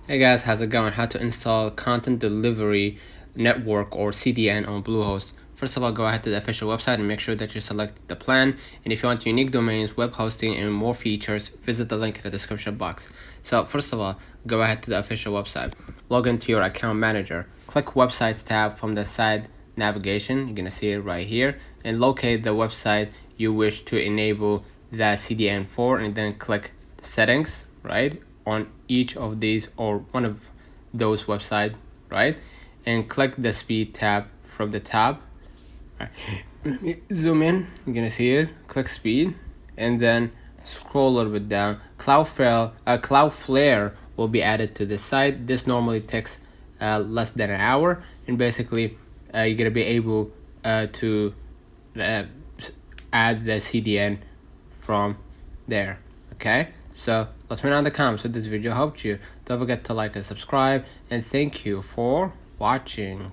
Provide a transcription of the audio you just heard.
Hey guys, how's it going? How to install Content Delivery Network or CDN on Bluehost. First of all, go ahead to the official website and make sure that you select the plan. And if you want unique domains, web hosting, and more features, visit the link in the description box. So first of all, go ahead to the official website. Log into your account manager. Click Websites tab from the side navigation. You're going to see it right here. And locate the website you wish to enable the CDN for, and then click Settings, right? On each of these or one of those websites, right? And click the speed tab from the tab. Zoom in, you're gonna see it. Click speed, and then scroll a little bit down. Cloudflare will be added to the site. This normally takes less than an hour, and basically you're gonna be able to add the CDN from there. Okay, so let me know in the comments if this video helped you. Don't forget to like and subscribe, and thank you for watching.